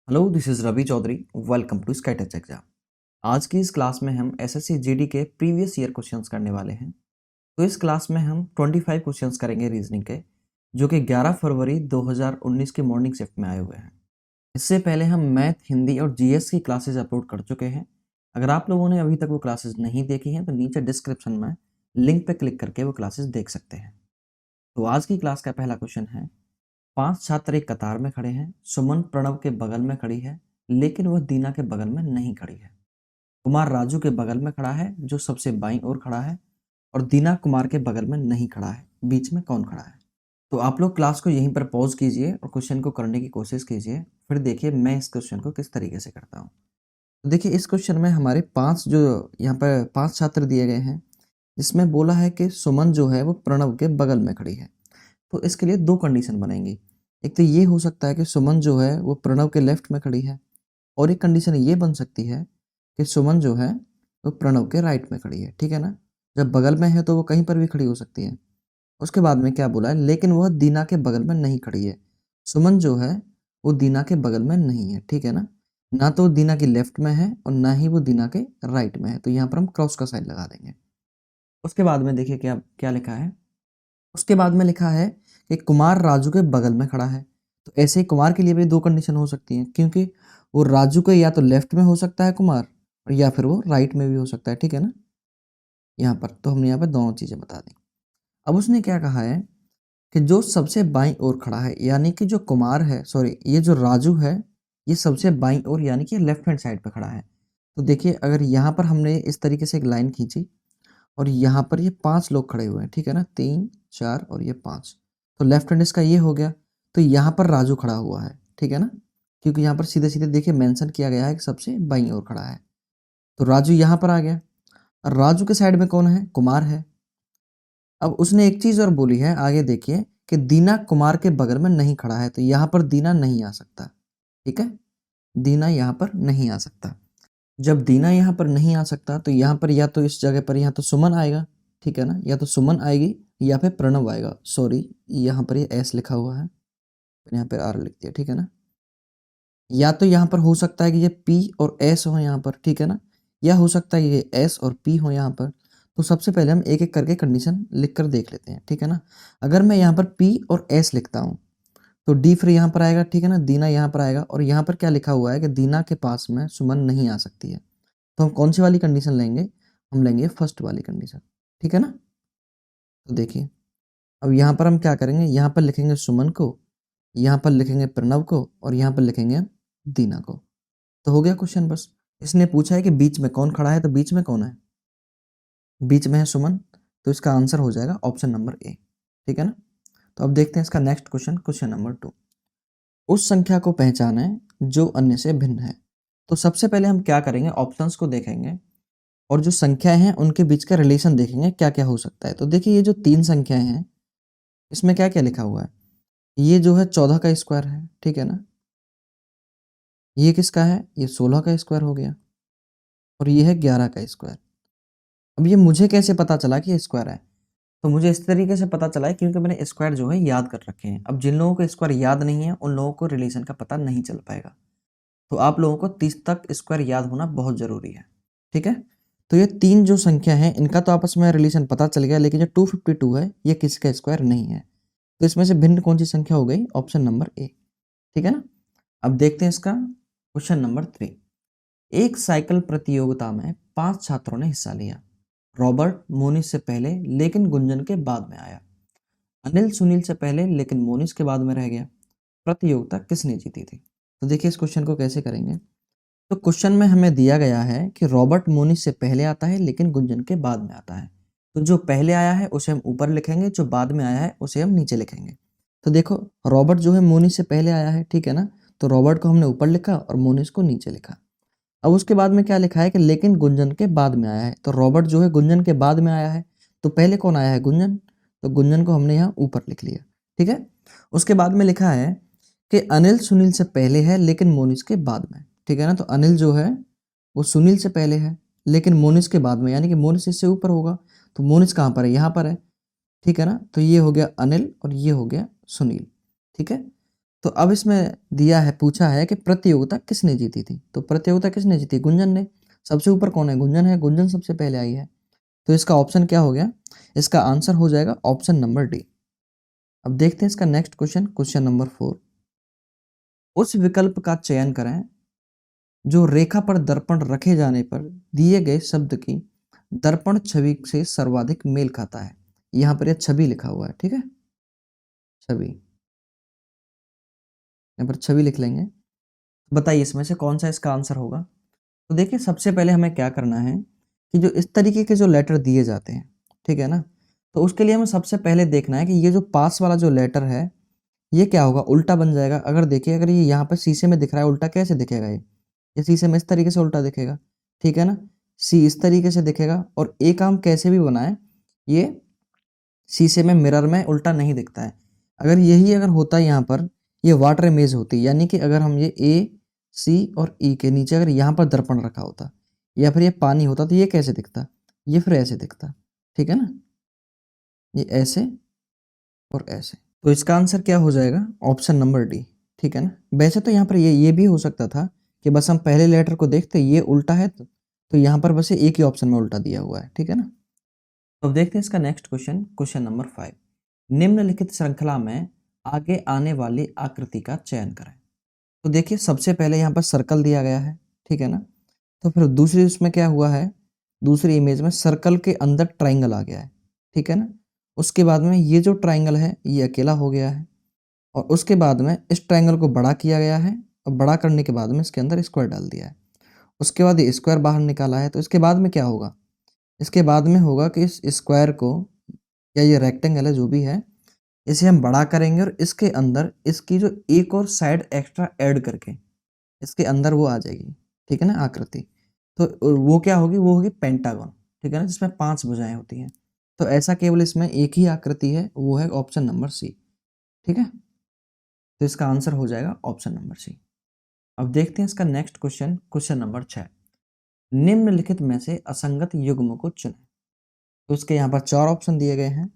Hello, this is Ravi Chaudhary. Welcome to Sky Touch exam. आज की इस क्लास में हम एसएससी जीडी के प्रीवियस ईयर क्वेश्चंस करने वाले हैं। तो इस क्लास में हम 25 क्वेश्चंस करेंगे रीजनिंग के, जो कि 11 फरवरी 2019 की मॉर्निंग शिफ्ट में आए हुए हैं। इससे पहले हम मैथ, हिंदी और जीएस की क्लासेज अपलोड कर चुके हैं। अगर आप लोगों ने अभी तक वो क्लासेज नहीं देखी हैं तो नीचे डिस्क्रिप्शन में लिंक पर क्लिक करके वो क्लासेज देख सकते हैं। तो आज की क्लास का पहला क्वेश्चन है, 5 छात्र एक कतार में खड़े हैं। सुमन प्रणव के बगल में खड़ी है, लेकिन वह दीना के बगल में नहीं खड़ी है। कुमार राजू के बगल में खड़ा है, जो सबसे बाईं ओर खड़ा है, और दीना कुमार के बगल में नहीं खड़ा है। बीच में कौन खड़ा है? तो आप लोग क्लास को यहीं पर पॉज कीजिए और क्वेश्चन को करने की कोशिश कीजिए। फिर देखिए मैं इस क्वेश्चन को किस तरीके से करता हूँ। तो देखिए, इस क्वेश्चन में हमारे 5 जो यहाँ पर 5 छात्र दिए गए हैं, जिसमें बोला है कि सुमन जो है वो प्रणव के बगल में खड़ी है। तो इसके लिए 2 कंडीशन बनेंगी। एक तो ये हो सकता है कि सुमन जो है वो प्रणव के लेफ्ट में खड़ी है, और एक कंडीशन ये बन सकती है कि सुमन जो है वो प्रणव के राइट में खड़ी है। ठीक है ना? जब बगल में है तो वो कहीं पर भी खड़ी हो सकती है। उसके बाद में क्या बोला है, लेकिन वह दीना के बगल में नहीं खड़ी है। सुमन जो है वो दीना के बगल में नहीं है। ठीक है ना? ना तो वो दीना की लेफ्ट में है और ना ही वो दीना के राइट में है। तो यहाँ पर हम क्रॉस का साइन लगा देंगे। उसके बाद में देखिए क्या क्या लिखा है। उसके बाद में लिखा है कि कुमार राजू के बगल में खड़ा है। तो ऐसे ही कुमार के लिए भी 2 कंडीशन हो सकती हैं, क्योंकि वो राजू के या तो लेफ्ट में हो सकता है कुमार, और या फिर वो राइट में भी हो सकता है। ठीक है ना? यहाँ पर तो हमने यहाँ पर दोनों चीज़ें बता दी। अब उसने क्या कहा है कि जो सबसे बाईं ओर खड़ा है, यानी कि जो कुमार है, सॉरी, ये जो राजू है, ये सबसे बाईं ओर यानी कि लेफ्ट हैंड साइड पे खड़ा है। तो देखिए, अगर यहाँ पर हमने इस तरीके से एक लाइन खींची और यहाँ पर ये 5 लोग खड़े हुए हैं। ठीक है ना? 3, 4 और ये 5। तो लेफ्ट हैंड इसका ये हो गया। तो यहाँ पर राजू खड़ा हुआ है। ठीक है ना? क्योंकि यहाँ पर सीधे-सीधे देखिए मेंशन किया गया है कि सबसे बाईं ओर खड़ा है। तो राजू यहाँ पर आ गया। और राजू के साइड में कौन है? कुमार है। अब उसने एक चीज़ और बोली है, आगे देखिए, कि दीना कुमार के बगल में नहीं खड़ा है। तो यहाँ पर दीना नहीं आ सकता। ठीक है? दीना यहाँ पर नहीं आ सकता। जब दीना यहाँ पर नहीं आ सकता तो यहाँ पर या तो इस जगह पर यहाँ तो सुमन आएगा। ठीक है ना? या तो सुमन आएगी या फिर प्रणव आएगा। सॉरी, यहाँ पर ये एस लिखा हुआ है, यहाँ पर आर लिख दिया। ठीक है ना? या तो यहाँ पर हो सकता है कि ये पी और एस हो यहाँ पर। ठीक है ना? या हो सकता है ये एस और पी हो यहाँ पर। तो सबसे पहले हम एक एक करके कंडीशन लिख कर देख लेते हैं। ठीक है ना? अगर मैं यहाँ पर पी और एस लिखता हूँ तो डी फिर यहाँ पर आएगा। ठीक है ना? दीना यहाँ पर आएगा, और यहाँ पर क्या लिखा हुआ है कि दीना के पास में सुमन नहीं आ सकती है। तो हम कौन सी वाली कंडीशन लेंगे? हम लेंगे फर्स्ट वाली कंडीशन। ठीक है ना? तो देखिए, अब यहाँ पर हम क्या करेंगे, यहाँ पर लिखेंगे सुमन को, यहाँ पर लिखेंगे प्रणव को, और यहाँ पर लिखेंगे दीना को। तो हो गया क्वेश्चन बस। इसने पूछा है कि बीच में कौन खड़ा है, तो बीच में कौन है? बीच में है सुमन। तो इसका आंसर हो जाएगा ऑप्शन नंबर ए। ठीक है ना? तो अब देखते हैं इसका नेक्स्ट क्वेश्चन, क्वेश्चन नंबर 2। उस संख्या को पहचानें जो अन्य से भिन्न है। तो सबसे पहले हम क्या करेंगे, ऑप्शंस को देखेंगे और जो संख्याएं हैं उनके बीच का रिलेशन देखेंगे क्या क्या हो सकता है। तो देखिए, ये जो 3 संख्याएं हैं, इसमें क्या क्या लिखा हुआ है। ये जो है 14 का स्क्वायर है। ठीक है ना? ये किसका है? ये 16 का स्क्वायर हो गया, और ये है 11 का स्क्वायर। अब ये मुझे कैसे पता चला कि ये स्क्वायर है? तो मुझे इस तरीके से पता चला है क्योंकि मैंने स्क्वायर जो है याद कर रखे हैं। अब जिन लोगों को स्क्वायर याद नहीं है उन लोगों को रिलेशन का पता नहीं चल पाएगा। तो आप लोगों को 30 तक स्क्वायर याद होना बहुत ज़रूरी है। ठीक है? तो ये 3 जो संख्या हैं इनका तो आपस में रिलेशन पता चल गया, लेकिन जो 252 है ये किसी का स्क्वायर नहीं है। तो इसमें से भिन्न कौन सी संख्या हो गई? Option number A. ठीक है ना? अब देखते हैं इसका क्वेश्चन नंबर 3। एक साइकिल प्रतियोगिता में 5 छात्रों ने हिस्सा लिया। रॉबर्ट मोनिश से पहले लेकिन गुंजन के बाद में आया। अनिल सुनील से पहले लेकिन मोनिश के बाद में रह गया। प्रतियोगिता किसने जीती थी? तो देखिए, इस क्वेश्चन को कैसे करेंगे। तो क्वेश्चन में हमें दिया गया है कि रॉबर्ट मोनिश से पहले आता है लेकिन गुंजन के बाद में आता है। तो जो पहले आया है उसे हम ऊपर लिखेंगे, जो बाद में आया है उसे हम नीचे लिखेंगे। तो देखो, रॉबर्ट जो है मोनिश से पहले आया है। ठीक है ना? तो रॉबर्ट को हमने ऊपर लिखा और मोनिश को नीचे लिखा। अब उसके बाद में क्या लिखा है कि लेकिन गुंजन के बाद में आया है। तो रॉबर्ट जो है गुंजन के बाद में आया है, तो पहले कौन आया है? गुंजन। तो गुंजन को हमने यहाँ ऊपर लिख लिया। ठीक है? उसके बाद में लिखा है कि अनिल सुनील से पहले है लेकिन मोनिश के बाद में। ठीक है ना? तो अनिल जो है वो सुनील से पहले है लेकिन मोनिश के बाद में, यानी कि मोनिश इससे ऊपर होगा। तो मोनिश कहाँ पर है? यहाँ पर है। ठीक है ना? तो ये हो गया अनिल और ये हो गया सुनील। ठीक है? तो अब इसमें दिया है, पूछा है कि प्रतियोगिता किसने जीती थी। तो प्रतियोगिता किसने जीती? गुंजन ने। सबसे ऊपर कौन है? गुंजन है। गुंजन सबसे पहले आई है। तो इसका ऑप्शन क्या हो गया? इसका आंसर हो जाएगा ऑप्शन नंबर डी। अब देखते हैं इसका नेक्स्ट क्वेश्चन, क्वेश्चन नंबर 4। उस विकल्प का चयन करें जो रेखा पर दर्पण रखे जाने पर दिए गए शब्द की दर्पण छवि से सर्वाधिक मेल खाता है। यहाँ पर यह छवि लिखा हुआ है, ठीक है, छवि, यहाँ पर छवि लिख लेंगे। बताइए इसमें से कौन सा इसका आंसर होगा। तो देखिए सबसे पहले हमें क्या करना है कि जो इस तरीके के जो लेटर दिए जाते हैं, ठीक है ना, तो उसके लिए हमें सबसे पहले देखना है कि ये जो पास वाला जो लेटर है ये क्या होगा? उल्टा बन जाएगा। अगर देखिए, अगर ये यहाँ पर शीशे में दिख रहा है उल्टा, कैसे दिखेगा? ये शीशे में इस तरीके से उल्टा दिखेगा, ठीक है ना, सी इस तरीके से दिखेगा। और एक आम कैसे भी बनाए, ये शीशे में मिरर में उल्टा नहीं दिखता है। अगर यही अगर होता है यहाँ पर, ये वाटर इमेज होती, यानी कि अगर हम ये ए सी और ई के नीचे अगर यहाँ पर दर्पण रखा होता या फिर ये पानी होता तो ये कैसे दिखता? ये फिर ऐसे दिखता, ठीक है ना, ये ऐसे और ऐसे। तो इसका आंसर क्या हो जाएगा? ऑप्शन नंबर डी, ठीक है ना। वैसे तो यहाँ पर ये भी हो सकता था कि बस हम पहले लेटर को देखते ये उल्टा है तो यहाँ पर बस एक ही ऑप्शन में उल्टा दिया हुआ है, ठीक है ना। तो अब देखते हैं इसका नेक्स्ट क्वेश्चन, क्वेश्चन नंबर 5। निम्नलिखित श्रृंखला में आगे आने वाली आकृति का चयन करें। तो देखिए सबसे पहले यहाँ पर सर्कल दिया गया है, ठीक है ना। तो फिर दूसरी उसमें क्या हुआ है, दूसरी इमेज में सर्कल के अंदर ट्राइंगल आ गया है, ठीक है ना। उसके बाद में ये जो ट्राइंगल है ये अकेला हो गया है और उसके बाद में इस ट्राइंगल को बड़ा किया गया है और बड़ा करने के बाद में इसके अंदर स्क्वायर डाल दिया है। उसके बाद ये स्क्वायर बाहर निकाला है। तो इसके बाद में क्या होगा? इसके बाद में होगा कि इस स्क्वायर को या ये रेक्टेंगल है जो भी है इसे हम बड़ा करेंगे और इसके अंदर इसकी जो एक और साइड एक्स्ट्रा ऐड करके इसके अंदर वो आ जाएगी, ठीक है ना, आकृति। तो वो क्या होगी? वो होगी पेंटागन, ठीक है ना, जिसमें 5 भुजाएं होती हैं। तो ऐसा केवल इसमें एक ही आकृति है, वो है ऑप्शन नंबर सी, ठीक है। तो इसका आंसर हो जाएगा ऑप्शन नंबर सी। अब देखते हैं इसका नेक्स्ट क्वेश्चन, क्वेश्चन नंबर 6। निम्नलिखित में से असंगत युग्म को चुनें। तो इसके यहाँ पर 4 ऑप्शन दिए गए हैं।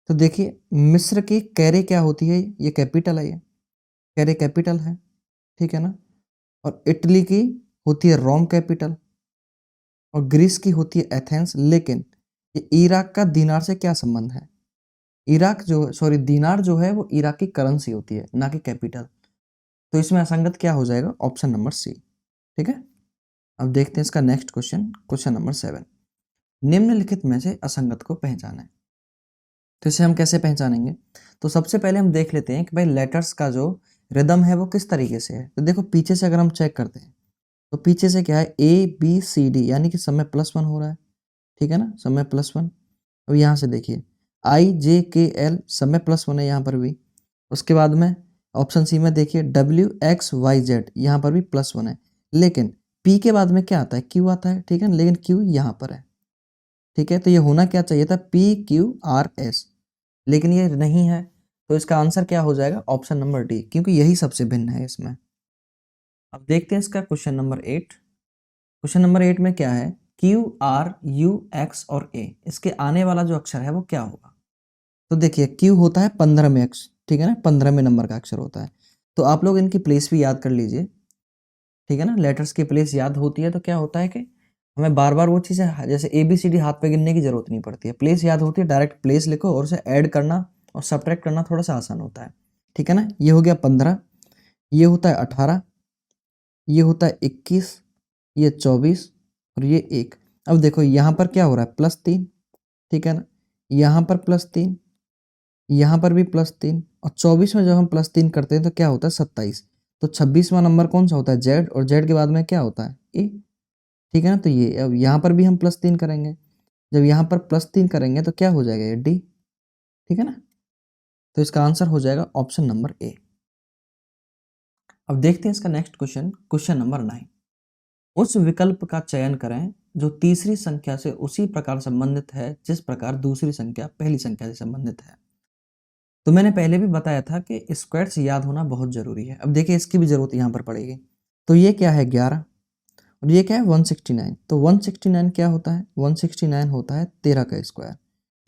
तो देखिए मिस्र की कैरे क्या होती है? ये कैपिटल है, ये कैरे कैपिटल है, ठीक है ना। और इटली की होती है रोम कैपिटल और ग्रीस की होती है एथेंस। लेकिन ये इराक का दीनार से क्या संबंध है? इराक जो सॉरी दीनार जो है वो इराक की करेंसी होती है, ना कि कैपिटल। तो इसमें असंगत क्या हो जाएगा? ऑप्शन नंबर सी, ठीक है। अब देखते हैं इसका नेक्स्ट क्वेश्चन, क्वेश्चन नंबर 7। निम्नलिखित में से असंगत को पहचानें। तो इसे हम कैसे पहचानेंगे? तो सबसे पहले हम देख लेते हैं कि भाई लेटर्स का जो रिदम है वो किस तरीके से है। तो देखो पीछे से अगर हम चेक करते हैं तो पीछे से क्या है, ए बी सी डी, यानी कि सब में +1 हो रहा है, ठीक है ना, सब में +1। अब यहाँ से देखिए आई जे के एल, सब में +1 है यहाँ पर भी। उसके बाद में ऑप्शन सी में देखिए डब्ल्यू एक्स वाई जेड, यहाँ पर भी +1 है। लेकिन पी के बाद में क्या आता है? क्यू आता है, ठीक है, लेकिन क्यू यहाँ पर है, ठीक है। तो ये होना क्या चाहिए था? पी क्यू आर एस, लेकिन ये नहीं है। तो इसका आंसर क्या हो जाएगा? ऑप्शन नंबर डी, क्योंकि यही सबसे भिन्न है इसमें। अब देखते हैं इसका क्वेश्चन नंबर 8। क्वेश्चन नंबर 8 में क्या है, क्यू आर यू एक्स और ए, इसके आने वाला जो अक्षर है वो क्या होगा? तो देखिए क्यू होता है 15 में अक्ष, ठीक है ना, 15 में नंबर का अक्षर होता है। तो आप लोग इनकी प्लेस भी याद कर लीजिए, ठीक है ना। लेटर्स की प्लेस याद होती है तो क्या होता है कि हमें बार बार वो चीज़ें जैसे ए बी सी डी हाथ पे गिनने की जरूरत नहीं पड़ती है, प्लेस याद होती है, डायरेक्ट प्लेस लिखो और उसे ऐड करना और सब्ट्रैक्ट करना थोड़ा सा आसान होता है, ठीक है ना। ये हो गया 15, ये होता है 18, ये होता है 21, ये 24 और ये 1। अब देखो यहाँ पर क्या हो रहा है? +3, ठीक है ना, यहाँ पर +3, यहाँ पर भी +3 और 24 में जब हम +3 करते हैं तो क्या होता है? 27। तो 26वां नंबर कौन सा होता है? जेड, और जेड के बाद में क्या होता है? ए, ठीक है ना। तो ये अब यहाँ पर भी हम +3 करेंगे, जब यहाँ पर +3 करेंगे तो क्या हो जाएगा? ये डी, ठीक है ना। तो इसका आंसर हो जाएगा ऑप्शन नंबर ए। अब देखते हैं इसका नेक्स्ट क्वेश्चन, क्वेश्चन नंबर 9। उस विकल्प का चयन करें जो तीसरी संख्या से उसी प्रकार संबंधित है जिस प्रकार दूसरी संख्या पहली संख्या से संबंधित है। तो मैंने पहले भी बताया था कि स्क्वायर्स याद होना बहुत जरूरी है। अब देखिए इसकी भी जरूरत यहाँ पर पड़ेगी। तो ये क्या है? 11 और ये क्या है? 169। तो 169 क्या होता है? 169 होता है 13 का स्क्वायर,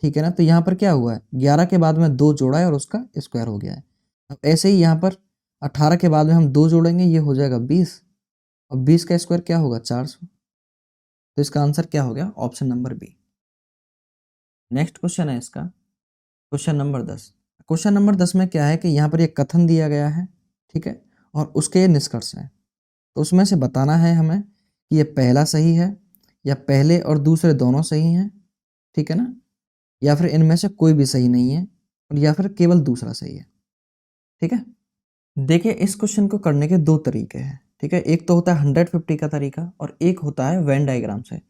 ठीक है ना। तो यहाँ पर क्या हुआ है? 11 के बाद में 2 जोड़ा है और उसका स्क्वायर हो गया है। अब ऐसे ही यहाँ पर 18 के बाद में हम 2 जोड़ेंगे, ये हो जाएगा 20, और 20 का स्क्वायर क्या होगा 400। तो इसका आंसर क्या हो गया, option number B. Next question है इसका क्वेश्चन नंबर 10। क्वेश्चन नंबर 10 में क्या है कि यहाँ पर ये कथन दिया गया है, ठीक है, और उसके ये निष्कर्ष है। तो उसमें से बताना है हमें कि ये पहला सही है, या पहले और दूसरे दोनों सही हैं, ठीक है ना, या फिर इनमें से कोई भी सही नहीं है, और या फिर केवल दूसरा सही है, ठीक है। देखिए इस क्वेश्चन को करने के 2 तरीके हैं, ठीक है। एक तो होता है 150 का तरीका और एक होता है वेन डायग्राम से।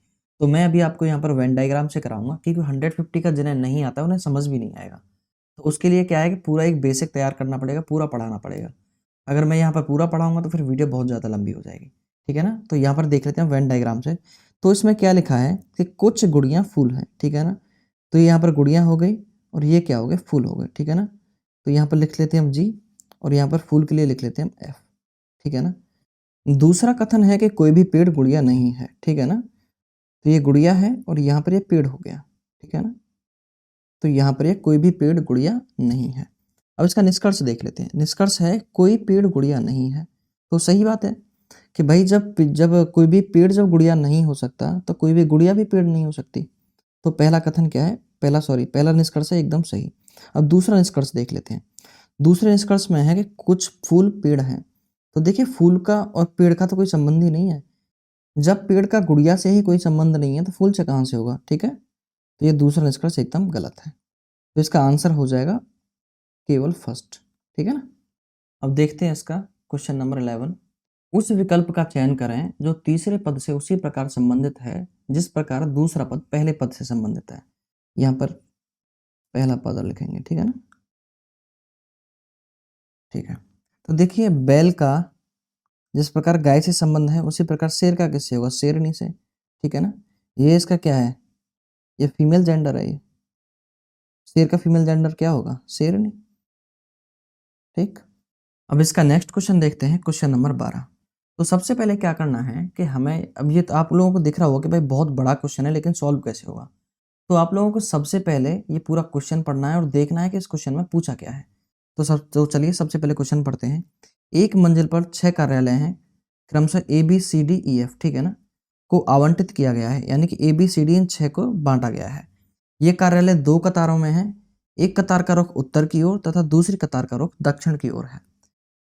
तो मैं अभी आपको यहाँ पर वेन डायग्राम से कराऊंगा, क्योंकि 150 का जिन्हें नहीं आता उन्हें समझ भी नहीं आएगा। तो उसके लिए क्या है कि पूरा एक बेसिक तैयार करना पड़ेगा, पूरा पढ़ाना पड़ेगा। अगर मैं यहाँ पर पूरा पढ़ाऊंगा तो फिर वीडियो बहुत ज़्यादा लंबी हो जाएगी, ठीक है ना। तो यहाँ पर देख लेते हैं वेन डायग्राम से। तो इसमें क्या लिखा है कि कुछ गुड़ियाँ फूल हैं, ठीक है ना। तो यहाँ पर गुड़ियाँ हो गई और ये क्या हो गए, फूल हो गए, ठीक है ना। तो यहाँ पर लिख लेते हैं हम जी, और यहाँ पर फूल के लिए लिख लेते हैं हम एफ, ठीक है ना। दूसरा कथन है कि कोई भी पेड़ गुड़िया नहीं है, ठीक है ना। तो ये गुड़िया है और यहाँ पर ये पेड़ हो गया, ठीक है ना। तो यहाँ पर ये कोई भी पेड़ गुड़िया नहीं है। अब इसका निष्कर्ष देख लेते हैं। निष्कर्ष है कोई पेड़ गुड़िया नहीं है। तो सही बात है कि भाई जब जब कोई भी पेड़ जब गुड़िया नहीं हो सकता तो कोई भी गुड़िया भी पेड़ नहीं हो सकती। तो पहला कथन क्या है, पहला निष्कर्ष है एकदम सही। अब दूसरा निष्कर्ष देख लेते हैं। दूसरे निष्कर्ष में है कि कुछ फूल पेड़ हैं। तो देखिए फूल का और पेड़ का तो कोई संबंध ही नहीं है। जब पेड़ का गुड़िया से ही कोई संबंध नहीं है तो फूल से कहाँ से होगा, ठीक है। तो ये दूसरा निष्कर्ष एकदम गलत है। तो इसका आंसर हो जाएगा केवल फर्स्ट, ठीक है ना। अब देखते हैं इसका क्वेश्चन नंबर 11। उस विकल्प का चयन करें जो तीसरे पद से उसी प्रकार संबंधित है जिस प्रकार दूसरा पद पहले पद से संबंधित है। यहाँ पर पहला पद लिखेंगे, ठीक है ना, ठीक है। तो देखिए बैल का जिस प्रकार गाय से संबंध है उसी प्रकार शेर का किससे होगा, शेरनी से, ठीक है ना। ये इसका क्या है, ये फीमेल जेंडर है। ये शेर का फीमेल जेंडर क्या होगा, शेरनी, ठीक। अब इसका नेक्स्ट क्वेश्चन देखते हैं, क्वेश्चन नंबर 12। तो सबसे पहले क्या करना है कि हमें, अब ये तो आप लोगों को दिख रहा होगा कि भाई बहुत बड़ा क्वेश्चन है लेकिन सॉल्व कैसे होगा। तो आप लोगों को सबसे पहले ये पूरा क्वेश्चन पढ़ना है और देखना है कि इस क्वेश्चन में पूछा क्या है। तो चलिए सबसे पहले क्वेश्चन पढ़ते हैं। एक मंजिल पर 6 कार्यालय हैं, क्रमशः A B C D E F, ठीक है ना, को आवंटित किया गया है, यानी कि ए बी सी डी इन 6 को बांटा गया है। ये कार्यालय 2 कतारों में है। एक कतार का रुख उत्तर की ओर तथा दूसरी कतार का रुख दक्षिण की ओर है।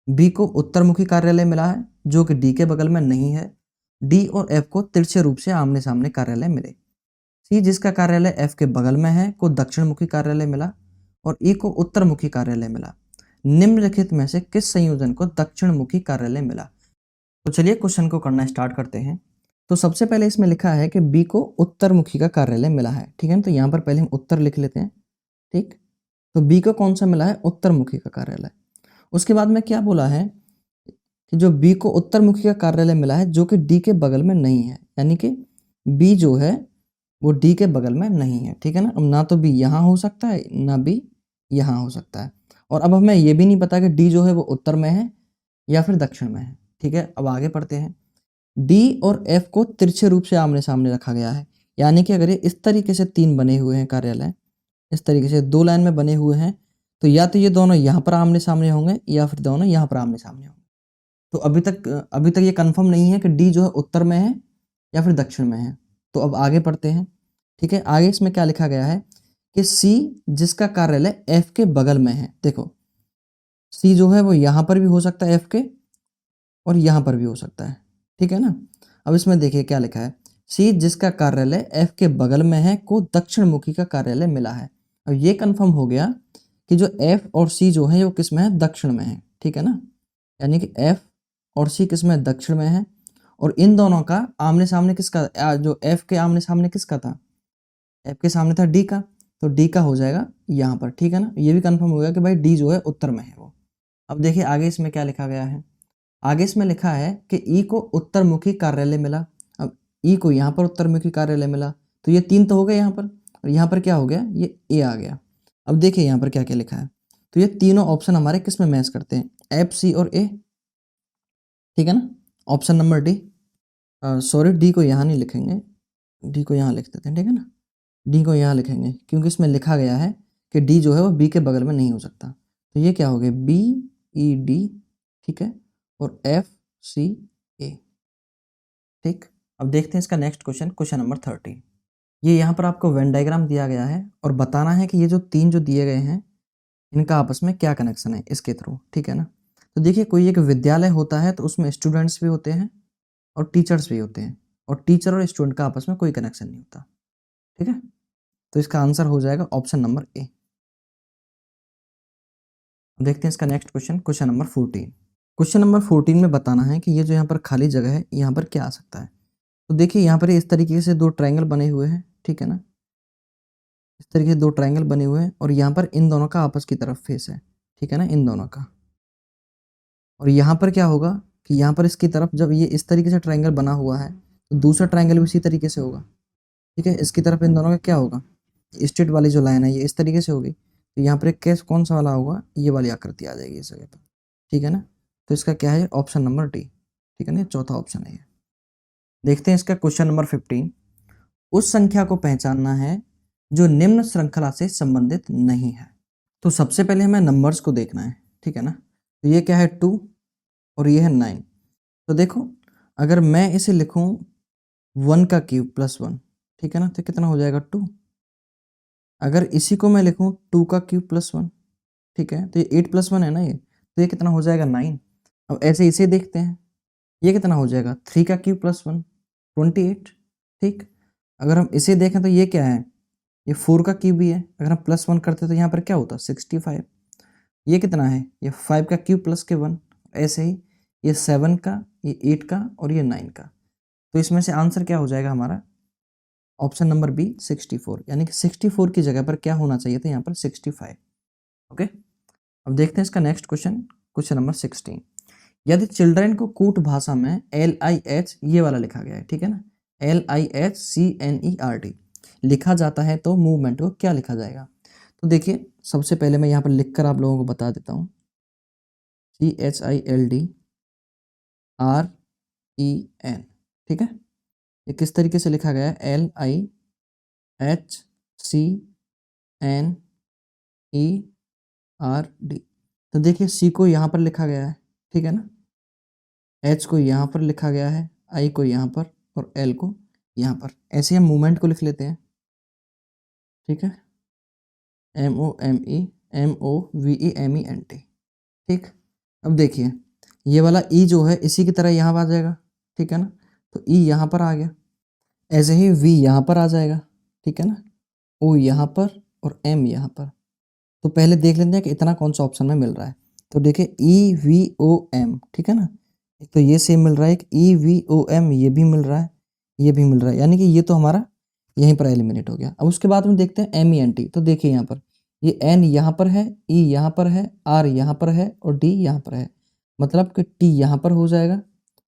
बी को उत्तरमुखी कार्यालय मिला है जो कि डी के बगल में नहीं है। डी और एफ को तिरछे रूप से आमने सामने कार्यालय मिले। सी जिसका कार्यालय एफ के बगल में है को दक्षिण मुखी कार्यालय मिला और ई को उत्तरमुखी कार्यालय मिला। निम्नलिखित में से किस संयोजन को दक्षिण मुखी कार्यालय मिला। तो चलिए क्वेश्चन को करना स्टार्ट करते हैं। तो सबसे पहले इसमें लिखा है कि बी को उत्तरमुखी का कार्यालय मिला है, ठीक है ना। तो यहाँ पर पहले हम उत्तर लिख लेते हैं, ठीक। तो बी को कौन सा मिला है, उत्तरमुखी का कार्यालय। उसके बाद में क्या बोला है कि जो बी को उत्तरमुखी का कार्यालय मिला है जो कि डी के बगल में नहीं है, यानी कि बी जो है वो डी के बगल में नहीं है, ठीक है ना। अब ना तो बी यहाँ हो सकता है ना बी यहाँ हो सकता है, और अब हमें ये भी नहीं पता कि डी जो है वो उत्तर में है या फिर दक्षिण में है, ठीक है। अब आगे पढ़ते हैं। डी और एफ को तिरछे रूप से आमने सामने रखा गया है, यानी कि अगर ये इस तरीके से 3 बने हुए हैं कार्यालय, इस तरीके से 2 लाइन में बने हुए हैं, तो या तो ये दोनों यहाँ पर आमने सामने होंगे या फिर दोनों यहाँ पर आमने सामने होंगे। तो अभी तक ये कंफर्म नहीं है कि डी जो है उत्तर में है या फिर दक्षिण में है। तो अब आगे पढ़ते हैं, ठीक है। आगे इसमें क्या लिखा गया है कि सी जिसका कार्यालय एफ के बगल में है। देखो सी जो है वो यहाँ पर भी हो सकता है एफ के, और यहाँ पर भी हो सकता है, ठीक है ना। अब इसमें देखिए क्या लिखा है, सी जिसका कार्यालय एफ के बगल में है को दक्षिण मुखी का कार्यालय मिला है। अब ये कंफर्म हो गया कि जो एफ और सी जो है वो किस में है, दक्षिण में है, ठीक है ना। यानी कि एफ और सी किस में, दक्षिण में है। और इन दोनों का आमने सामने किसका, जो एफ के आमने सामने किसका था, एफ के सामने था डी का, तो डी का हो जाएगा यहाँ पर, ठीक है ना। ये भी कंफर्म हो गया कि भाई डी जो है उत्तर में है वो। अब देखिए आगे इसमें क्या लिखा गया है। आगे इसमें लिखा है कि ई को उत्तरमुखी कार्यालय मिला। अब ई को यहाँ पर उत्तरमुखी कार्यालय मिला, तो ये 3 तो हो गए यहाँ पर, और यहाँ पर क्या हो गया, ये ए आ गया। अब देखिए यहाँ पर क्या क्या लिखा है। तो ये तीनों ऑप्शन हमारे किस में मैच करते हैं, एफ सी और ए, ठीक है ना। Option number D, sorry D को यहाँ नहीं लिखेंगे, डी को यहाँ लिख देते हैं, ठीक है ना। डी को यहाँ लिखेंगे क्योंकि इसमें लिखा गया है कि डी जो है वो बी के बगल में नहीं हो सकता। तो ये क्या हो गया, बी ई डी ठीक है, और FCA। ठीक, अब देखते हैं इसका नेक्स्ट क्वेश्चन, क्वेश्चन नंबर 13। ये यहाँ पर आपको वेन डायग्राम दिया गया है और बताना है कि ये जो तीन जो दिए गए हैं इनका आपस में क्या कनेक्शन है इसके थ्रू। ठीक है ना, तो देखिए कोई एक विद्यालय होता है तो उसमें स्टूडेंट्स भी होते हैं और टीचर्स भी होते हैं, और टीचर और स्टूडेंट का आपस में कोई कनेक्शन नहीं होता। ठीक है, तो इसका आंसर हो जाएगा ऑप्शन नंबर ए। देखते हैं इसका next question, question number 14। Question number 14 में बताना है कि ये जो यहाँ पर खाली जगह है यहाँ पर क्या आ सकता है। तो देखिए यहाँ पर इस तरीके से दो ट्रायंगल बने हुए हैं। ठीक है ना, इस तरीके से दो ट्रायंगल बने हुए हैं और यहाँ पर इन दोनों का आपस की तरफ फेस है। ठीक है ना, इन दोनों का। और यहाँ पर क्या होगा कि यहाँ पर इसकी तरफ जब ये इस तरीके से ट्रायंगल बना हुआ है तो दूसरा ट्रायंगल भी इसी तरीके से होगा। ठीक है, इसकी तरफ इन दोनों का क्या होगा, स्ट्रेट वाली जो लाइन है ये इस तरीके से होगी, तो यहाँ पर एक केस कौन सा वाला होगा, ये वाली आकृति आ जाएगी इस जगह पर। ठीक है ना, तो इसका क्या है, ऑप्शन नंबर डी। ठीक है ना, चौथा ऑप्शन है ये। देखते हैं इसका क्वेश्चन नंबर 15। उस संख्या को पहचानना है जो निम्न श्रृंखला से संबंधित नहीं है। तो सबसे पहले हमें नंबर्स को देखना है। ठीक है ना, तो ये क्या है 2 और ये है 9। तो देखो अगर मैं इसे लिखूं 1 का क्यूब प्लस 1, ठीक है ना, तो कितना हो जाएगा 2। अगर इसी को मैं लिखूं 2 का क्यूब प्लस 1, ठीक है, तो ये 8 प्लस 1 है ना ये, तो ये कितना हो जाएगा 9। अब ऐसे इसे देखते हैं, ये कितना हो जाएगा 3 का क्यूब प्लस 1 28। ठीक, अगर हम इसे देखें तो ये क्या है, ये 4 का क्यूब भी है, अगर हम प्लस 1 करते तो यहाँ पर क्या होता 65। ये कितना है, ये 5 का क्यूब प्लस के 1। ऐसे ही ये 7 का, ये 8 का और ये 9 का। तो इसमें से आंसर क्या हो जाएगा हमारा, ऑप्शन नंबर बी 64, यानी कि 64 की जगह पर क्या होना चाहिए था यहाँ पर 65। ओके, अब देखते हैं इसका नेक्स्ट क्वेश्चन, क्वेश्चन नंबर 16। यदि चिल्ड्रन को कूट भाषा में LIH ये वाला लिखा गया है, ठीक है ना, LIHCNERT लिखा जाता है तो मूवमेंट को क्या लिखा जाएगा। तो देखिए सबसे पहले मैं यहाँ पर लिखकर आप लोगों को बता देता हूँ, CHILDREN। ठीक है, ये किस तरीके से लिखा गया है, LIHCNERD। तो देखिए C को यहाँ पर लिखा गया है, ठीक है ना, H को यहाँ पर लिखा गया है, I को यहाँ पर और L को यहाँ पर। ऐसे हम मूवमेंट को लिख लेते हैं। ठीक है, MOVEMENT। ठीक, अब देखिए ये वाला E जो है इसी की तरह यहाँ आ जाएगा। ठीक है ना, तो E यहाँ पर आ गया, ऐसे ही V यहाँ पर आ जाएगा। ठीक है ना, O यहाँ पर और M यहाँ पर। तो पहले देख लेते हैं कि इतना कौन सा ऑप्शन में मिल रहा है। तो देखिए EVOM, ठीक है ना, एक तो ये सेम मिल रहा है, एक EVOM ये भी मिल रहा है, ये भी मिल रहा है, यानी कि ये तो हमारा यहीं पर एलिमिनेट हो गया। अब उसके बाद में देखते हैं MENT। तो देखिए यहाँ पर ये N यहाँ पर है, E यहाँ पर है, R यहाँ पर है और D यहाँ पर है, मतलब कि T यहाँ पर हो जाएगा,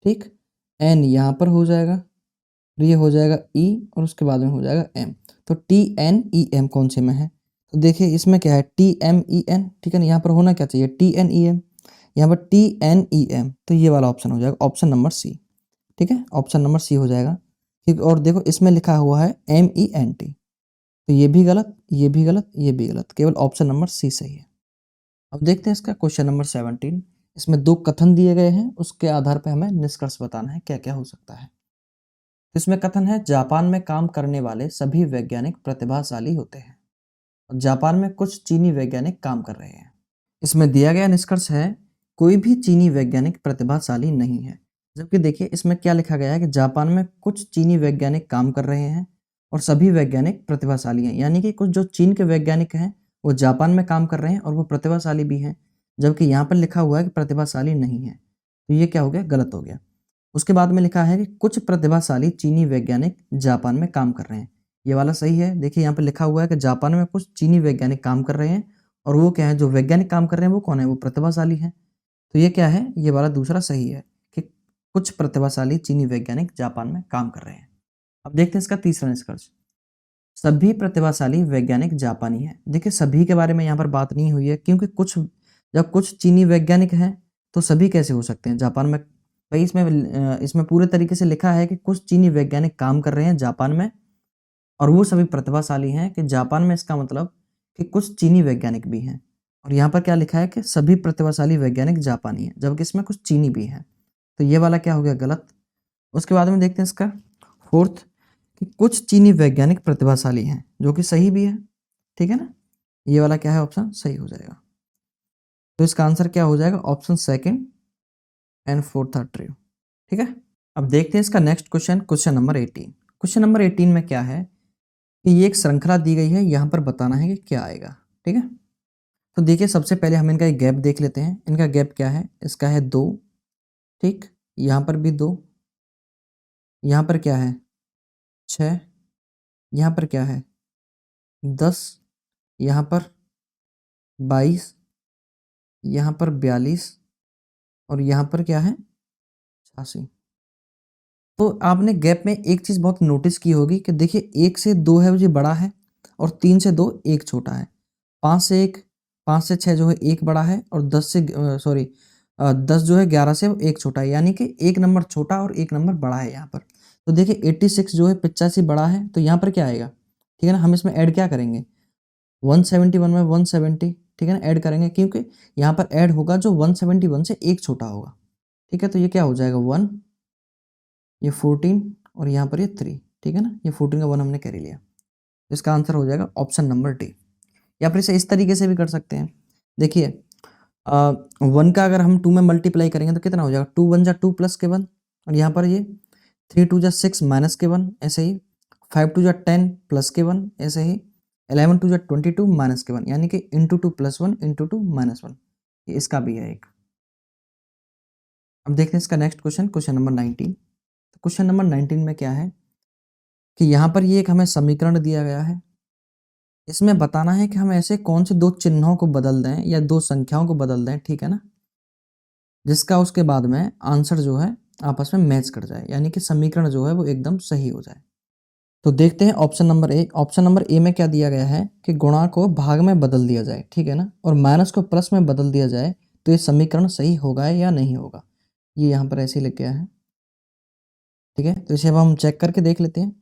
ठीक, N यहाँ पर हो जाएगा, ये हो जाएगा E और उसके बाद में हो जाएगा M। तो TNEM कौन से में है, तो देखिए इसमें क्या है TMEN। ठीक है ना, यहाँ पर होना क्या चाहिए TNEM, यहाँ पर TNEM, तो ये वाला ऑप्शन हो जाएगा ऑप्शन नंबर C। ठीक है, ऑप्शन नंबर C हो जाएगा। ठीक, और देखो इसमें लिखा हुआ है MENT, तो ये भी गलत, ये भी गलत, ये भी गलत, केवल ऑप्शन नंबर C सही है। अब देखते हैं इसका क्वेश्चन नंबर 17। इसमें दो कथन दिए गए हैं, उसके आधार पर हमें निष्कर्ष बताना है क्या क्या हो सकता है। इसमें कथन है जापान में काम करने वाले सभी वैज्ञानिक प्रतिभाशाली होते हैं और जापान में कुछ चीनी वैज्ञानिक काम कर रहे हैं। इसमें दिया गया निष्कर्ष है कोई भी चीनी वैज्ञानिक प्रतिभाशाली नहीं है। जबकि देखिए इसमें क्या लिखा गया है कि जापान में कुछ चीनी वैज्ञानिक काम कर रहे हैं और सभी वैज्ञानिक प्रतिभाशाली हैं, यानी कि कुछ जो चीन के वैज्ञानिक हैं वो जापान में काम कर रहे हैं और वो प्रतिभाशाली भी हैं, जबकि यहाँ पर लिखा हुआ है कि प्रतिभाशाली नहीं है। तो ये क्या हो गया, गलत हो गया। उसके बाद में लिखा है कि कुछ प्रतिभाशाली चीनी वैज्ञानिक जापान में काम कर रहे हैं, ये वाला सही है। देखिए यहाँ पर लिखा हुआ है कि जापान में कुछ चीनी वैज्ञानिक काम कर रहे हैं और वो क्या है, जो वैज्ञानिक काम कर रहे हैं वो कौन है, वो प्रतिभाशाली हैं। तो ये क्या है, ये वाला दूसरा सही है कि कुछ प्रतिभाशाली चीनी वैज्ञानिक जापान में काम कर रहे हैं। अब देखते हैं इसका तीसरा निष्कर्ष, सभी प्रतिभाशाली वैज्ञानिक जापानी हैं। देखिए सभी के बारे में यहाँ पर बात नहीं हुई है, क्योंकि जब कुछ चीनी वैज्ञानिक हैं तो सभी कैसे हो सकते हैं जापान में। भाई इसमें पूरे तरीके से लिखा है कि कुछ चीनी वैज्ञानिक काम कर रहे हैं जापान में और वो सभी प्रतिभाशाली हैं, कि जापान में इसका मतलब कि कुछ चीनी वैज्ञानिक भी हैं और यहाँ पर क्या लिखा है कि सभी प्रतिभाशाली वैज्ञानिक जापानी है, जबकि इसमें कुछ चीनी भी है। तो ये वाला क्या हो गया गलत। उसके बाद में देखते हैं इसका फोर्थ कि कुछ चीनी वैज्ञानिक प्रतिभाशाली हैं, जो कि सही भी है, ठीक है ना। ये वाला क्या है ऑप्शन सही हो जाएगा। तो इसका आंसर क्या हो जाएगा option second and fourth are true, ठीक है। अब देखते हैं इसका next question, question number 18। Question number 18 में क्या है कि ये एक श्रृंखला दी गई है, यहाँ पर बताना है कि क्या आएगा, ठीक है। तो देखिए सबसे पहले हम इनका एक गैप देख लेते हैं। इनका गैप क्या है, इसका है 2, ठीक, यहाँ पर भी 2, यहाँ पर क्या है 6, यहाँ पर क्या है 10, यहाँ पर 22, यहाँ पर 42 और यहाँ पर क्या है 86। तो आपने गैप में एक चीज़ बहुत नोटिस की होगी कि देखिए 1 से 2 है वो जो बड़ा है और 3 से 2 एक छोटा है। 5 से 6 जो है एक बड़ा है और 10 से 10 जो है 11 से वो एक छोटा है, यानी कि एक नंबर छोटा और एक नंबर बड़ा है यहाँ पर। तो देखिए 86 जो है 85 बड़ा है, तो यहाँ पर क्या आएगा, ठीक है ना। हम इसमें ऐड क्या करेंगे 171 में 170, ठीक है ना, ऐड करेंगे क्योंकि यहाँ पर ऐड होगा जो 171 से एक छोटा होगा, ठीक है। तो ये क्या हो जाएगा 1, ये 14 और यहाँ पर ये 3, ठीक है ना। ये 14 का 1 हमने कैरी लिया, तो इसका आंसर हो जाएगा ऑप्शन नंबर डी। या फिर इसे इस तरीके से भी कर सकते हैं। देखिए 1 का अगर हम 2 में मल्टीप्लाई करेंगे तो कितना हो जाएगा 2 1 जा 2 प्लस के 1 और यहाँ पर ये 3 2 जा 6 माइनस के 1, ऐसे ही 5 2 जा 10 प्लस के 1, ऐसे ही 11 2 जा 22 माइनस के 1, यानी कि इंटू 2 प्लस 1 इंटू 2 माइनस 1, ये इसका भी है एक। अब देखते हैं इसका नेक्स्ट क्वेश्चन, क्वेश्चन नंबर 19। तो क्वेश्चन नंबर 19 में क्या है कि यहाँ पर ये एक हमें समीकरण दिया गया है। इसमें बताना है कि हम ऐसे कौन से दो चिन्हों को बदल दें या दो संख्याओं को बदल दें, ठीक है ना, जिसका उसके बाद में आंसर जो है आपस में मैच कर जाए, यानी कि समीकरण जो है वो एकदम सही हो जाए। तो देखते हैं option number A. Option number A में क्या दिया गया है कि गुणा को भाग में बदल दिया जाए, ठीक है ना, और माइनस को प्लस में बदल दिया जाए, तो ये समीकरण सही होगा या नहीं होगा। ये यहाँ पर ऐसे ही लिख गया है, ठीक है। तो इसे अब हम चेक करके देख लेते हैं।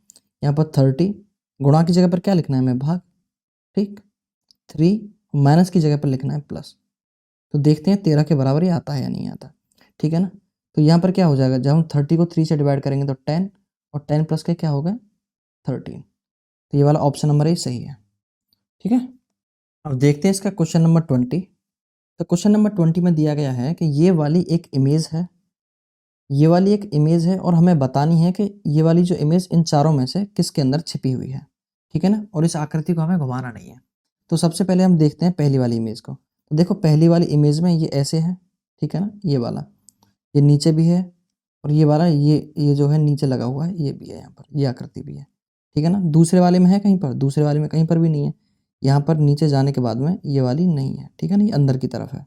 यहाँ पर 30 गुणा की जगह पर क्या लिखना है हमें भाग, ठीक, 3 माइनस की जगह पर लिखना है प्लस। तो देखते हैं 13 के बराबर ये आता है या नहीं आता, ठीक है ना। तो यहाँ पर क्या हो जाएगा, जब हम 30 को 3 से डिवाइड करेंगे तो 10 और 10 प्लस के क्या होगा 13। तो ये वाला ऑप्शन नंबर ए सही है, ठीक है। अब देखते हैं इसका क्वेश्चन नंबर 20। तो क्वेश्चन नंबर 20 में दिया गया है कि ये वाली एक इमेज है, ये वाली एक इमेज है और हमें बतानी है कि ये वाली जो इमेज इन चारों में से किसके अंदर छिपी हुई है, ठीक है ना, और इस आकृति को हमें घुमाना नहीं है। तो सबसे पहले हम देखते हैं पहली वाली इमेज को। तो देखो पहली वाली इमेज में ये ऐसे है, ठीक है ना, ये वाला ये नीचे भी है और ये वाला ये जो है नीचे लगा हुआ है, ये भी है, यहाँ पर ये आकृति भी है, ठीक है ना। दूसरे वाले में है कहीं पर, दूसरे वाले में कहीं पर भी नहीं है। यहाँ पर नीचे जाने के बाद में ये वाली नहीं है, ठीक है ना, ये अंदर की तरफ है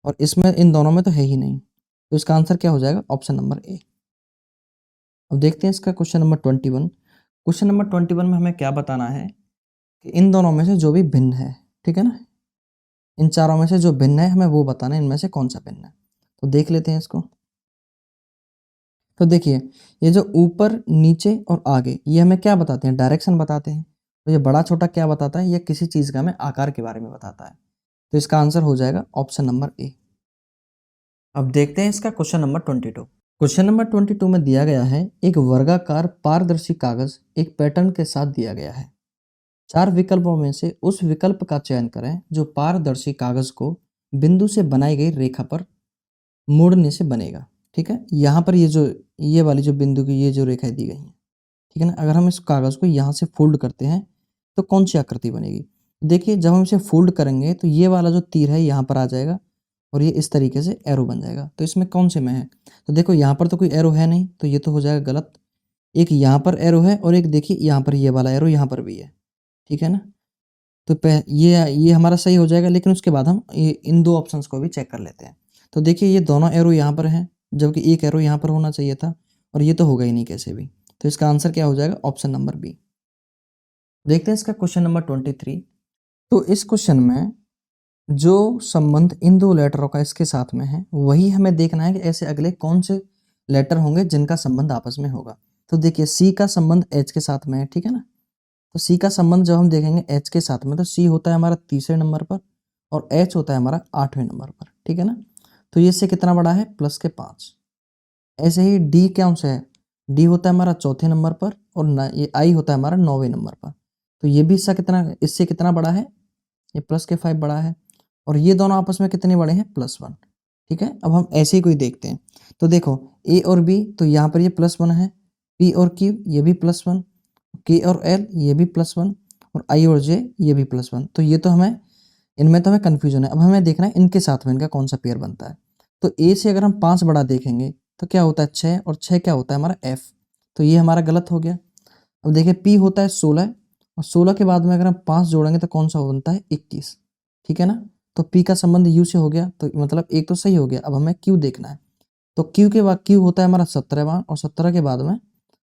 और इसमें इन दोनों में तो है ही नहीं। तो इसका आंसर क्या हो जाएगा ऑप्शन नंबर ए। अब देखते हैं इसका क्वेश्चन नंबर 21। क्वेश्चन नंबर 21 में हमें क्या बताना है कि इन दोनों में से जो भी भिन्न है, ठीक है ना, इन चारों में से जो भिन्न है हमें वो बताना है, इनमें से कौन सा भिन्न है। तो देख लेते हैं इसको। तो देखिए ये जो ऊपर नीचे और आगे ये हमें क्या बताते हैं, डायरेक्शन बताते हैं। तो ये बड़ा छोटा क्या बताता है, ये किसी चीज़ का हमें आकार के बारे में बताता है। तो इसका आंसर हो जाएगा ऑप्शन नंबर ए। अब देखते हैं इसका क्वेश्चन नंबर 22। क्वेश्चन नंबर 22 में दिया गया है एक वर्गाकार पारदर्शी कागज एक पैटर्न के साथ दिया गया है। 4 विकल्पों में से उस विकल्प का चयन करें जो पारदर्शी कागज को बिंदु से बनाई गई रेखा पर मोड़ने से बनेगा, ठीक है। यहाँ पर ये वाली जो बिंदु की ये जो रेखाएं दी गई हैं, ठीक है ना, अगर हम इस कागज को यहाँ से फोल्ड करते हैं तो कौन सी आकृति बनेगी। देखिए जब हम इसे फोल्ड करेंगे तो ये वाला जो तीर है यहाँ पर आ जाएगा और ये इस तरीके से एरो बन जाएगा। तो इसमें कौन से में है, तो देखो यहाँ पर तो कोई एरो है नहीं, तो ये तो हो जाएगा गलत। एक यहाँ पर एरो है और एक देखिए यहाँ पर ये वाला एरो यहाँ पर भी है, ठीक है ना। तो ये हमारा सही हो जाएगा, लेकिन उसके बाद हम इन दो ऑप्शंस को भी चेक कर लेते हैं। तो देखिए ये दोनों एरो यहाँ पर हैं, जबकि एक एरो यहाँ पर होना चाहिए था और ये तो होगा ही नहीं कैसे भी। तो इसका आंसर क्या हो जाएगा ऑप्शन नंबर बी। देखते हैं इसका क्वेश्चन नंबर 23। तो इस क्वेश्चन में जो संबंध इन दो लेटरों का इसके साथ में है वही हमें देखना है कि ऐसे अगले कौन से लेटर होंगे जिनका संबंध आपस में होगा। तो देखिए सी का संबंध एच के साथ में है, ठीक है ना। तो सी का संबंध जब हम देखेंगे एच के साथ में, तो सी होता है हमारा तीसरे नंबर पर और h होता है हमारा 8वें नंबर पर, ठीक है ना। तो ये इससे कितना बड़ा है, प्लस के 5। ऐसे ही d क्या से है, d होता है हमारा चौथे नंबर पर और ये i होता है हमारा 9वें नंबर पर। तो ये भी इससे कितना बड़ा है, ये प्लस के 5 बड़ा है और ये दोनों आपस में कितने बड़े हैं, +1, ठीक है। अब हम ऐसे ही कोई देखते हैं तो देखो a और b, तो यहाँ पर ये +1 है, p और q ये भी +1, k और l ये भी +1 और i और j ये भी +1। तो ये तो इनमें तो हमें कन्फ्यूजन है। अब हमें देखना है इनके साथ में इनका कौन सा पेयर बनता है। तो a से अगर हम 5 बड़ा देखेंगे तो क्या होता है 6 और 6 क्या होता है हमारा f, तो ये हमारा गलत हो गया। अब देखिए p होता है 16 और 16 के बाद में अगर हम 5 जोड़ेंगे तो कौन सा बनता है 21, ठीक है ना। तो p का संबंध u से हो गया, तो मतलब एक तो सही हो गया। अब हमें q देखना है, तो q के बाद q होता है हमारा 17वां और 17 के बाद में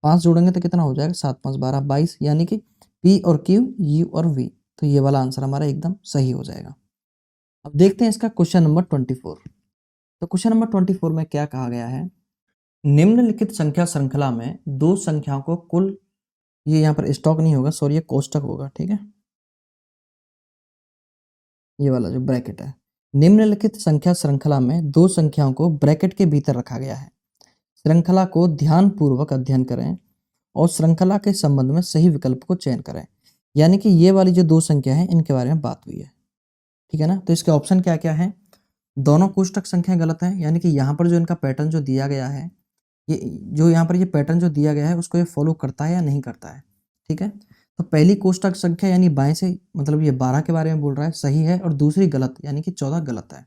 5 जोड़ेंगे तो कितना हो जाएगा, 7 5 12 22, यानी कि p और q, u और v। तो ये वाला आंसर हमारा एकदम सही हो जाएगा। अब देखते हैं इसका क्वेश्चन नंबर 24। तो क्वेश्चन नंबर 24 में क्या कहा गया है, निम्नलिखित संख्या श्रृंखला में दो संख्याओं को कुल, ये यहाँ पर स्टॉक नहीं होगा, सॉरी ये कोष्टक होगा, ठीक है, ये वाला जो ब्रैकेट है। निम्नलिखित संख्या श्रृंखला में दो संख्याओं को ब्रैकेट के भीतर रखा गया है। श्रृंखला को ध्यानपूर्वक अध्ययन करें और श्रृंखला के संबंध में सही विकल्प को चयन करें। यानी कि ये वाली जो दो संख्या है इनके बारे में बात हुई है, ठीक है ना। तो इसके ऑप्शन क्या क्या है, दोनों कोष्टक संख्या गलत है, यानी कि यहाँ पर जो इनका पैटर्न जो दिया गया है, ये जो यहाँ पर ये पैटर्न जो दिया गया है उसको ये फॉलो करता है या नहीं करता है, ठीक है। तो पहली कोष्टक संख्या यानी बाएं से, मतलब ये 12 के बारे में बोल रहा है, सही है, और दूसरी गलत यानी कि 14 गलत है।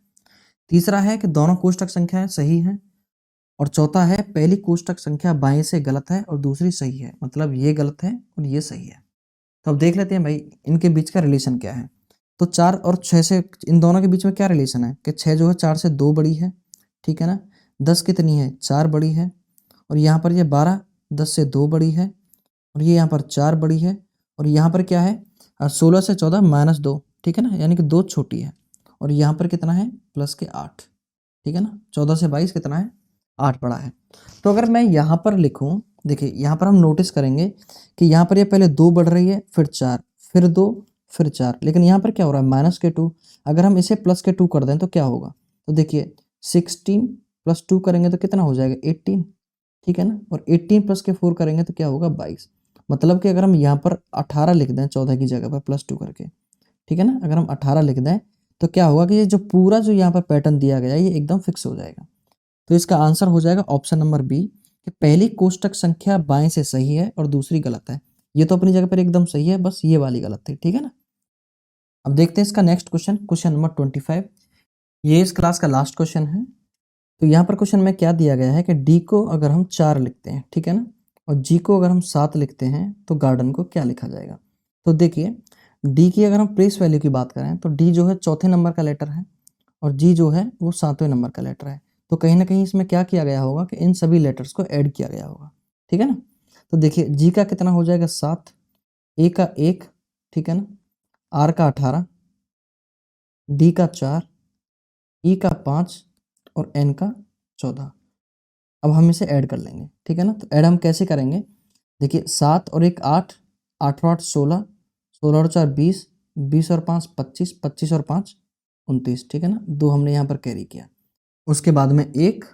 तीसरा है कि दोनों कोष्टक संख्याएं सही हैं, और चौथा है पहली कोष्टक संख्या बाएं से गलत है और दूसरी सही है, मतलब ये गलत है और ये सही है। तो अब देख लेते हैं भाई इनके बीच का रिलेशन क्या है। तो 4 और 6 से, इन दोनों के बीच में क्या रिलेशन है कि 6 जो है 4 से 2 बड़ी है, ठीक है ना। 10 कितनी है, 4 बड़ी है, और यहाँ पर ये 12 10 से 2 बड़ी है, और ये यहाँ पर 4 बड़ी है, और यहाँ पर क्या है 16 से 14 -2, ठीक है ना, यानी कि 2 छोटी है, और यहाँ पर कितना है प्लस के 8, ठीक है ना। 14 से 22 कितना है, 8 बड़ा है। तो अगर मैं यहाँ पर लिखूँ, देखिए यहाँ पर हम नोटिस करेंगे कि यहाँ पर ये पहले 2 बढ़ रही है, फिर 4, फिर 2, फिर 4, लेकिन यहाँ पर क्या हो रहा है -2। अगर हम इसे +2 कर दें तो क्या होगा, तो देखिए 16 + 2 करेंगे तो कितना हो जाएगा 18, ठीक है ना, और 18 + 4 करेंगे तो क्या होगा 22। मतलब कि अगर हम यहाँ पर 18 लिख दें 14 की जगह पर +2 करके, ठीक है ना, अगर हम 18 लिख दें तो क्या होगा कि ये जो पूरा जो यहाँ पर पैटर्न दिया गया है ये एकदम फिक्स हो जाएगा। तो इसका आंसर हो जाएगा ऑप्शन नंबर बी, कि पहली कोष्टक संख्या बाएं से सही है और दूसरी गलत है। ये तो अपनी जगह पर एकदम सही है, बस ये वाली गलत थी, ठीक है ना। अब देखते हैं इसका नेक्स्ट क्वेश्चन, क्वेश्चन नंबर 25। ये इस क्लास का लास्ट क्वेश्चन है। तो यहाँ पर क्वेश्चन में क्या दिया गया है कि डी को अगर हम 4 लिखते हैं, ठीक है ना, और जी को अगर हम 7 लिखते हैं तो गार्डन को क्या लिखा जाएगा। तो देखिए डी की अगर हम प्लेस वैल्यू की बात करें तो डी जो है चौथे नंबर का लेटर है और जी जो है वो 7वें नंबर का लेटर है। तो कहीं ना कहीं इसमें क्या किया गया होगा कि इन सभी लेटर्स को ऐड किया गया होगा, ठीक है ना। तो देखिए जी का कितना हो जाएगा 7, ए का 1, ठीक है ना, आर का 18, डी का 4, ई का 5 और एन का 14। अब हम इसे ऐड कर लेंगे, ठीक है ना। तो ऐड हम कैसे करेंगे, देखिए 7 और 1 8, 8 और 8 16, 16 और 4 20, 20 और 5 25, 25 और 5 29, ठीक है ना। 2 हमने यहाँ पर कैरी किया, उसके बाद में 1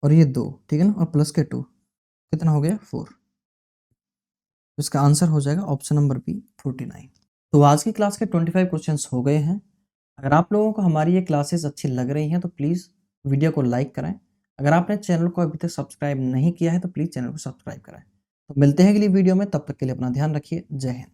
और ये 2, ठीक है ना, और प्लस के 2, कितना हो गया 4। इसका आंसर हो जाएगा ऑप्शन नंबर बी 49। तो आज की क्लास के 25 क्वेश्चंस हो गए हैं। अगर आप लोगों को हमारी ये क्लासेस अच्छी लग रही हैं तो प्लीज़ वीडियो को लाइक करें। अगर आपने चैनल को अभी तक सब्सक्राइब नहीं किया है तो प्लीज़ चैनल को सब्सक्राइब करें। तो मिलते हैं अगली वीडियो में, तब तक के लिए अपना ध्यान रखिए। जय हिंद।